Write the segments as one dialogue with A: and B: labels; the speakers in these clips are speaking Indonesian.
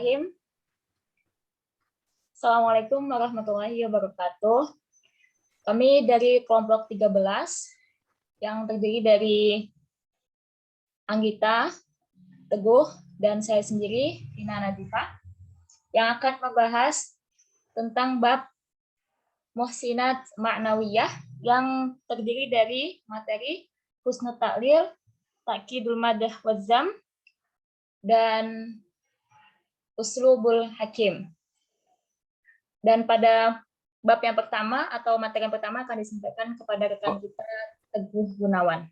A: Bismillahirrahmanirrahim. Assalamualaikum warahmatullahi wabarakatuh. Kami dari kelompok 13 yang terdiri dari Anggita, Teguh, dan saya sendiri, Rina Nadifah, yang akan membahas tentang bab Muhsinat Ma'nawiyah yang terdiri dari materi Husnul Ta'lil, Ta'kidul Madah Wazzam, dan Uslubul Hakim. Dan pada bab yang pertama atau materi yang pertama akan disampaikan kepada rekan kita Teguh Gunawan.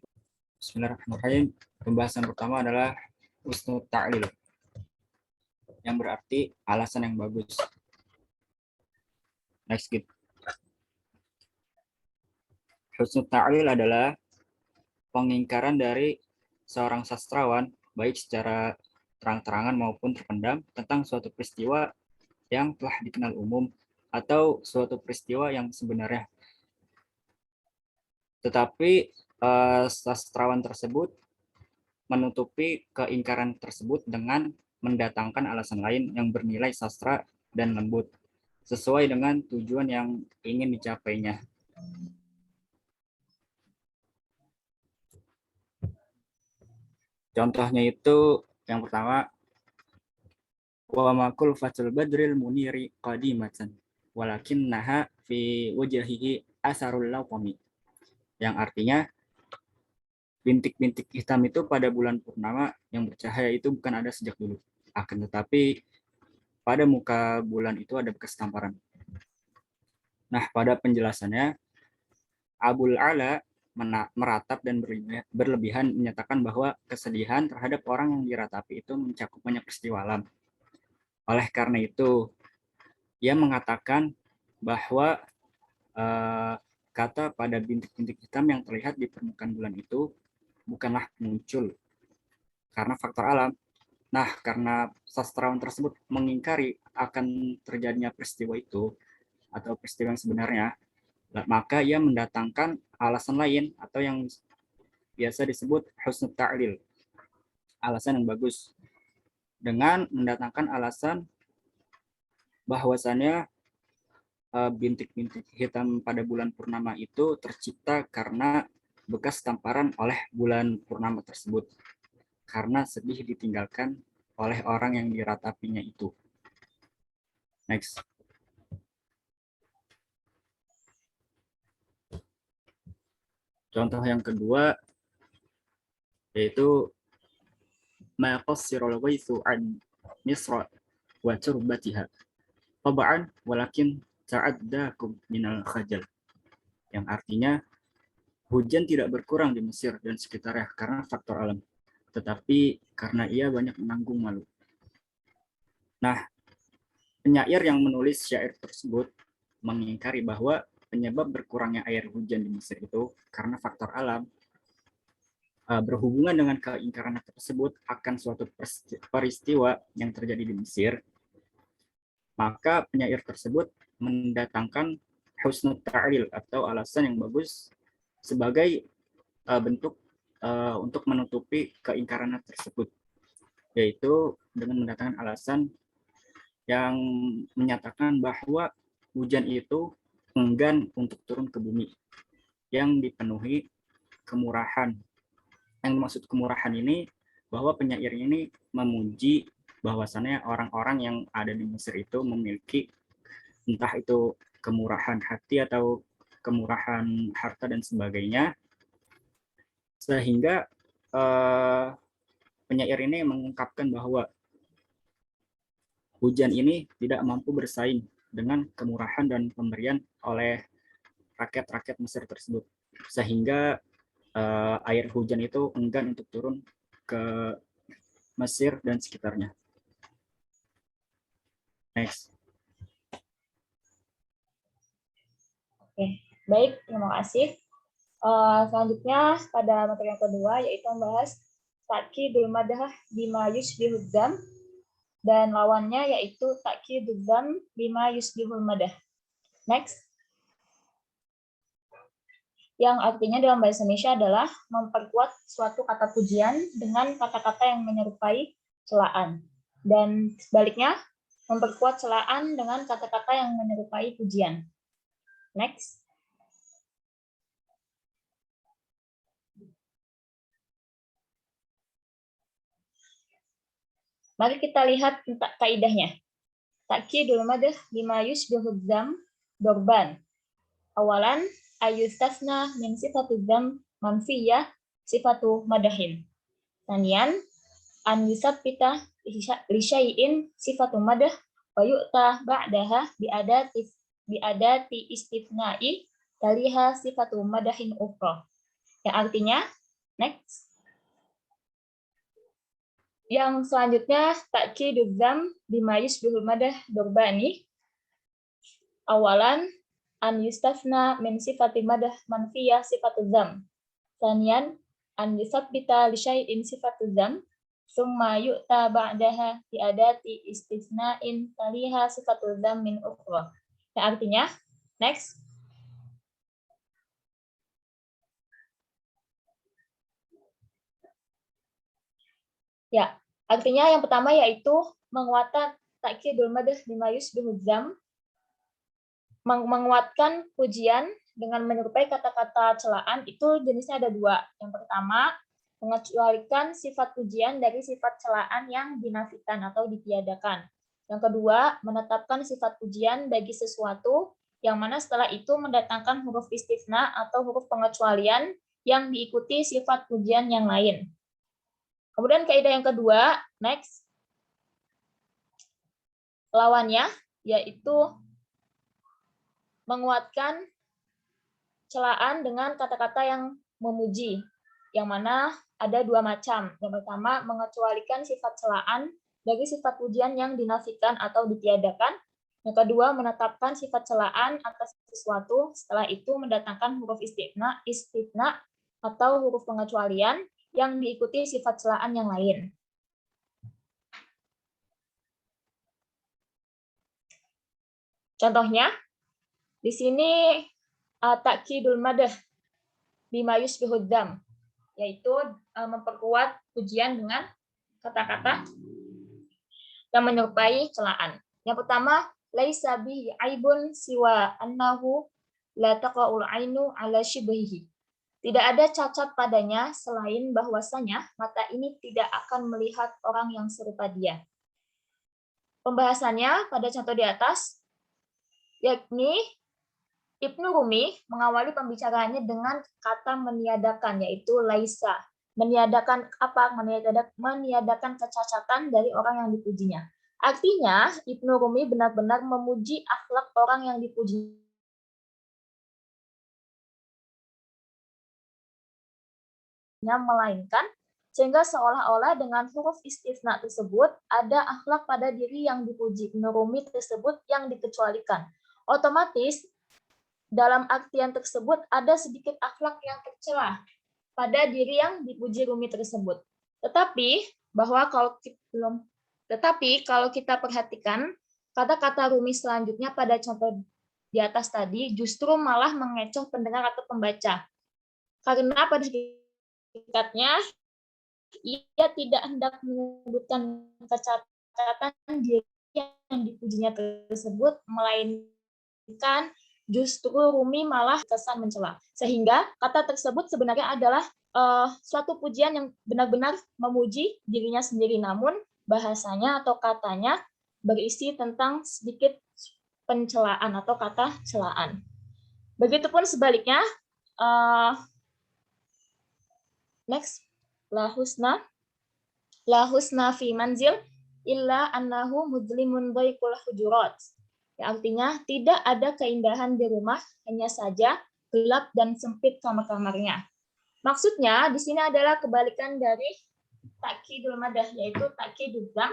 B: Bismillahirrahmanirrahim. Pembahasan pertama adalah Husnul Ta'lil, yang berarti alasan yang bagus. Next skip. Husnul Ta'lil adalah pengingkaran dari seorang sastrawan, baik secara terang-terangan maupun terpendam, tentang suatu peristiwa yang telah dikenal umum atau suatu peristiwa yang sebenarnya. Tetapi sastrawan tersebut menutupi keingkaran tersebut dengan mendatangkan alasan lain yang bernilai sastra dan lembut, sesuai dengan tujuan yang ingin dicapainya. Contohnya itu yang pertama, wa makul fatul badril muniri qadimatan walakin naha fi wajhihi asarul lawqami, yang artinya bintik-bintik hitam itu pada bulan purnama yang bercahaya itu bukan ada sejak dulu, akan tetapi pada muka bulan itu ada bekas tamparan. Nah, pada penjelasannya Abul Ala meratap dan berlebihan menyatakan bahwa kesedihan terhadap orang yang diratapi itu mencakup banyak peristiwa alam. Oleh karena itu, ia mengatakan bahwa kata pada bintik-bintik hitam yang terlihat di permukaan bulan itu bukanlah muncul karena faktor alam. Nah, karena sastrawan tersebut mengingkari akan terjadinya peristiwa itu atau peristiwa yang sebenarnya, maka ia mendatangkan alasan lain atau yang biasa disebut husnul ta'lil, alasan yang bagus, dengan mendatangkan alasan bahwasannya bintik-bintik hitam pada bulan purnama itu tercipta karena bekas tamparan oleh bulan purnama tersebut, karena sedih ditinggalkan oleh orang yang diratapinya itu. Next. Contoh yang kedua yaitu ma qassirul ghaithu an misra wa turbatiha tab'an walakin ta'addakum minal khajal, yang artinya hujan tidak berkurang di Mesir dan sekitarnya karena faktor alam, tetapi karena ia banyak menanggung malu. Nah, penyair yang menulis syair tersebut mengingkari bahwa penyebab berkurangnya air hujan di Mesir itu karena faktor alam. Berhubungan dengan keingkaran tersebut akan suatu peristiwa yang terjadi di Mesir, maka penyair tersebut mendatangkan husnul ta'lil atau alasan yang bagus sebagai bentuk untuk menutupi keingkaran tersebut, yaitu dengan mendatangkan alasan yang menyatakan bahwa hujan itu enggan untuk turun ke bumi yang dipenuhi kemurahan. Yang dimaksud kemurahan ini bahwa penyair ini memuji bahwasannya orang-orang yang ada di Mesir itu memiliki entah itu kemurahan hati atau kemurahan harta dan sebagainya, sehingga penyair ini mengungkapkan bahwa hujan ini tidak mampu bersaing dengan kemurahan dan pemberian oleh rakyat-rakyat Mesir tersebut, sehingga air hujan itu enggan untuk turun ke Mesir dan sekitarnya. Next.
A: Oke, baik, terima kasih. Selanjutnya pada materi yang kedua yaitu membahas Ta'kidul Madah bima yusbihul dzam, dan lawannya yaitu Ta'kidul dzam bima yusbihul madah. Next. Yang artinya dalam bahasa Indonesia adalah memperkuat suatu kata pujian dengan kata-kata yang menyerupai celaan. Dan sebaliknya, memperkuat celaan dengan kata-kata yang menyerupai pujian. Next. Mari kita lihat kaidahnya. Ta'kidul madah bima yushbihu dzam dorban. Awalan ayustasna min sifatu dzam manfiyah sifatu madahin. Tanian an yusabbita li syai'in sifatu madah wa yu'ta ba'daha biadati istifna'i taliha sifatu madahin ukhra. Yang artinya, next. Yang selanjutnya, ta'kidul dzam bima yushbihul madah dorbani. Awalan an yustafna min sifati madah manfiyah sifatu dzam. Tsaniyan an yusabbita li syai'in sifatu dzam summa yu'ta ba'daha bi adati istisna'in taliha sifatu dzam min ukhra. Yang artinya, next. Ya, artinya yang pertama yaitu menguatkan ta'kidul madah bima yushbihu dzam, menguatkan pujian dengan menyerupai kata-kata celaan. Itu jenisnya ada dua. Yang pertama, mengecualikan sifat pujian dari sifat celaan yang dinafikan atau ditiadakan. Yang kedua, menetapkan sifat pujian bagi sesuatu yang mana setelah itu mendatangkan huruf istifna atau huruf pengecualian yang diikuti sifat pujian yang lain. Kemudian kaidah yang kedua, next. Lawannya yaitu menguatkan celaan dengan kata-kata yang memuji, yang mana ada dua macam. Yang pertama, mengecualikan sifat celaan dari sifat pujian yang dinafikan atau ditiadakan. Yang kedua, menetapkan sifat celaan atas sesuatu, setelah itu mendatangkan huruf istifna atau huruf pengecualian yang diikuti sifat celaan yang lain. Contohnya, di sini ta'kidul madah bima yushbihu dzam, yaitu memperkuat pujian dengan kata-kata yang menyerupai celaan. Yang pertama, laisa bihi aibun siwa annahu la taqa'ul ainu ala shibhihi. Tidak ada cacat padanya selain bahwasanya mata ini tidak akan melihat orang yang serupa dia. Pembahasannya pada contoh di atas, yakni Ibnu Rumi mengawali pembicaraannya dengan kata meniadakan, yaitu laisa. Meniadakan apa? Meniadakan kecacatan dari orang yang dipujinya. Artinya, Ibnu Rumi benar-benar memuji akhlak orang yang dipujinya, melainkan sehingga seolah-olah dengan huruf istisna tersebut ada akhlak pada diri yang dipuji. Ibnu Rumi tersebut yang dikecualikan. Otomatis dalam artian tersebut ada sedikit akhlak yang tercela pada diri yang dipuji Rumi tersebut. Tetapi kalau kita perhatikan kata-kata Rumi selanjutnya pada contoh di atas tadi justru malah mengecoh pendengar atau pembaca. Karena pada hakikatnya ia tidak hendak menyebutkan kecacatan diri yang dipujinya tersebut, melainkan justru Rumi malah kesan mencela. Sehingga kata tersebut sebenarnya adalah suatu pujian yang benar-benar memuji dirinya sendiri, namun bahasanya atau katanya berisi tentang sedikit pencelaan atau kata celaan. Begitupun sebaliknya, next, la husna fi manzil illa annahu mudlimun dhaikul hujurat. Ya, artinya tidak ada keindahan di rumah, hanya saja gelap dan sempit kamar-kamarnya. Maksudnya di sini adalah kebalikan dari ta'kidul madah, yaitu ta'kidul dzam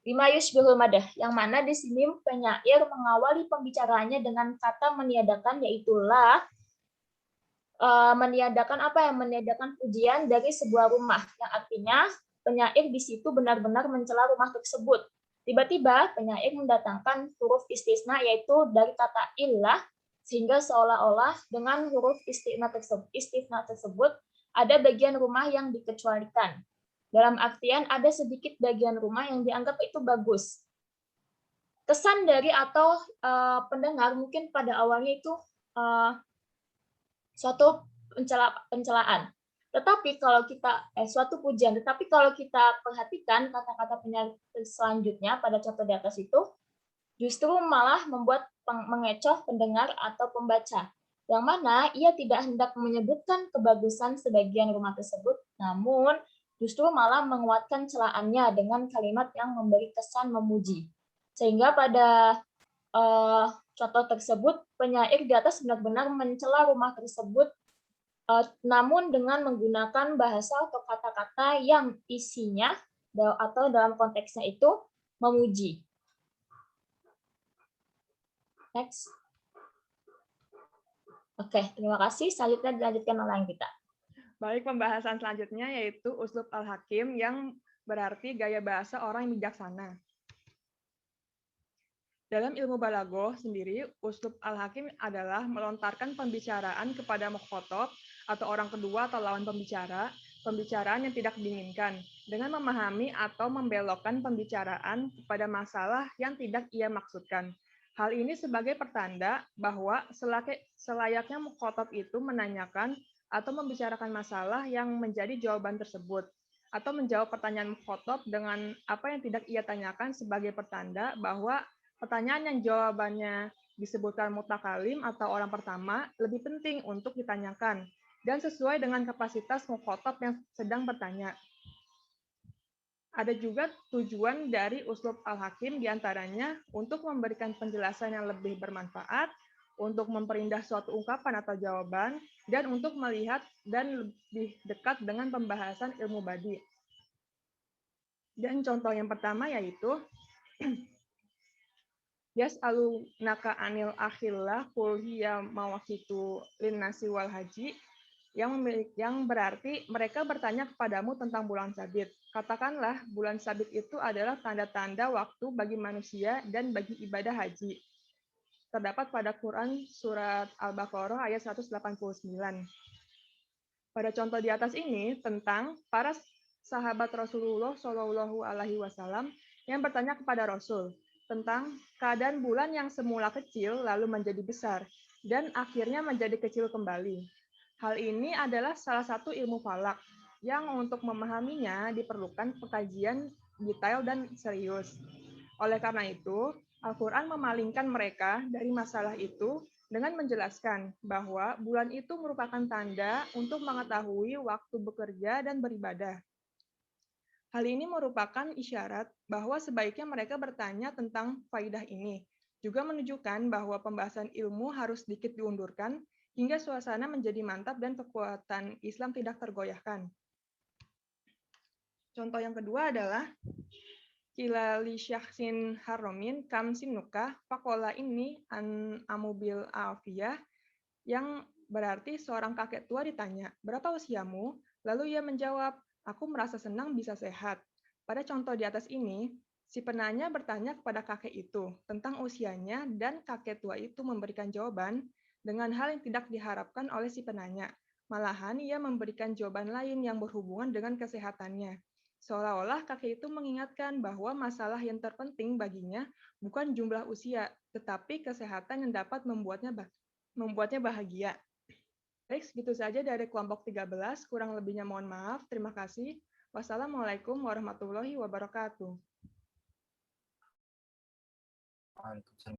A: bima yushbihul madah, yang mana di sini penyair mengawali pembicaraannya dengan kata meniadakan, yaitu la, meniadakan apa? Yang meniadakan pujian dari sebuah rumah, yang artinya penyair di situ benar-benar mencela rumah tersebut. Tiba-tiba penyair mendatangkan huruf istisna, yaitu dari kata illah, sehingga seolah-olah dengan huruf istisna tersebut ada bagian rumah yang dikecualikan. Dalam artian ada sedikit bagian rumah yang dianggap itu bagus. Kesan dari atau pendengar mungkin pada awalnya itu suatu pencelaan. Tetapi kalau kita suatu pujian, tetapi kalau kita perhatikan kata-kata penyair selanjutnya pada contoh di atas itu justru malah membuat mengecoh pendengar atau pembaca. Yang mana ia tidak hendak menyebutkan kebagusan sebagian rumah tersebut, namun justru malah menguatkan celaannya dengan kalimat yang memberi kesan memuji. Sehingga pada contoh tersebut, penyair di atas benar-benar mencela rumah tersebut, namun dengan menggunakan bahasa atau kata-kata yang isinya atau dalam konteksnya itu memuji. Next. Oke, terima kasih. Selanjutnya dilanjutkan oleh kita.
C: Baik, pembahasan selanjutnya yaitu uslub al-hakim yang berarti gaya bahasa orang yang bijaksana. Dalam ilmu balaghah sendiri, uslub al-hakim adalah melontarkan pembicaraan kepada mukhatab atau orang kedua atau lawan pembicara, pembicaraan yang tidak diinginkan, dengan memahami atau membelokkan pembicaraan kepada masalah yang tidak ia maksudkan. Hal ini sebagai pertanda bahwa selayaknya mukhatab itu menanyakan atau membicarakan masalah yang menjadi jawaban tersebut, atau menjawab pertanyaan mukhatab dengan apa yang tidak ia tanyakan sebagai pertanda bahwa pertanyaan yang jawabannya disebutkan mutakalim atau orang pertama lebih penting untuk ditanyakan dan sesuai dengan kapasitas mukhatab yang sedang bertanya. Ada juga tujuan dari uslub al-hakim diantaranya untuk memberikan penjelasan yang lebih bermanfaat, untuk memperindah suatu ungkapan atau jawaban, dan untuk melihat dan lebih dekat dengan pembahasan ilmu badi. Dan contoh yang pertama yaitu yas'alunaka anil akhillah qul hiya mawaqitu linnasi wal haji, yang berarti mereka bertanya kepadamu tentang bulan sabit. Katakanlah bulan sabit itu adalah tanda-tanda waktu bagi manusia dan bagi ibadah haji. Terdapat pada Quran surat Al-Baqarah ayat 189. Pada contoh di atas ini tentang para sahabat Rasulullah Shallallahu Alaihi Wasallam yang bertanya kepada Rasul tentang keadaan bulan yang semula kecil lalu menjadi besar dan akhirnya menjadi kecil kembali. Hal ini adalah salah satu ilmu falak yang untuk memahaminya diperlukan pengkajian detail dan serius. Oleh karena itu, Al-Quran memalingkan mereka dari masalah itu dengan menjelaskan bahwa bulan itu merupakan tanda untuk mengetahui waktu bekerja dan beribadah. Hal ini merupakan isyarat bahwa sebaiknya mereka bertanya tentang faidah ini, juga menunjukkan bahwa pembahasan ilmu harus sedikit diundurkan hingga suasana menjadi mantap dan kekuatan Islam tidak tergoyahkan. Contoh yang kedua adalah Kila li syakhsin haramin kam sinuka fakola ini an amubil afiyah, yang berarti seorang kakek tua ditanya, berapa usiamu? Lalu ia menjawab, aku merasa senang bisa sehat. Pada contoh di atas ini, si penanya bertanya kepada kakek itu tentang usianya dan kakek tua itu memberikan jawaban dengan hal yang tidak diharapkan oleh si penanya. Malahan ia memberikan jawaban lain yang berhubungan dengan kesehatannya. Seolah-olah kakek itu mengingatkan bahwa masalah yang terpenting baginya bukan jumlah usia, tetapi kesehatan yang dapat membuatnya bahagia. Baik, segitu saja dari kelompok 13. Kurang lebihnya mohon maaf. Terima kasih. Wassalamualaikum warahmatullahi wabarakatuh.
D: Waalaikumsalam.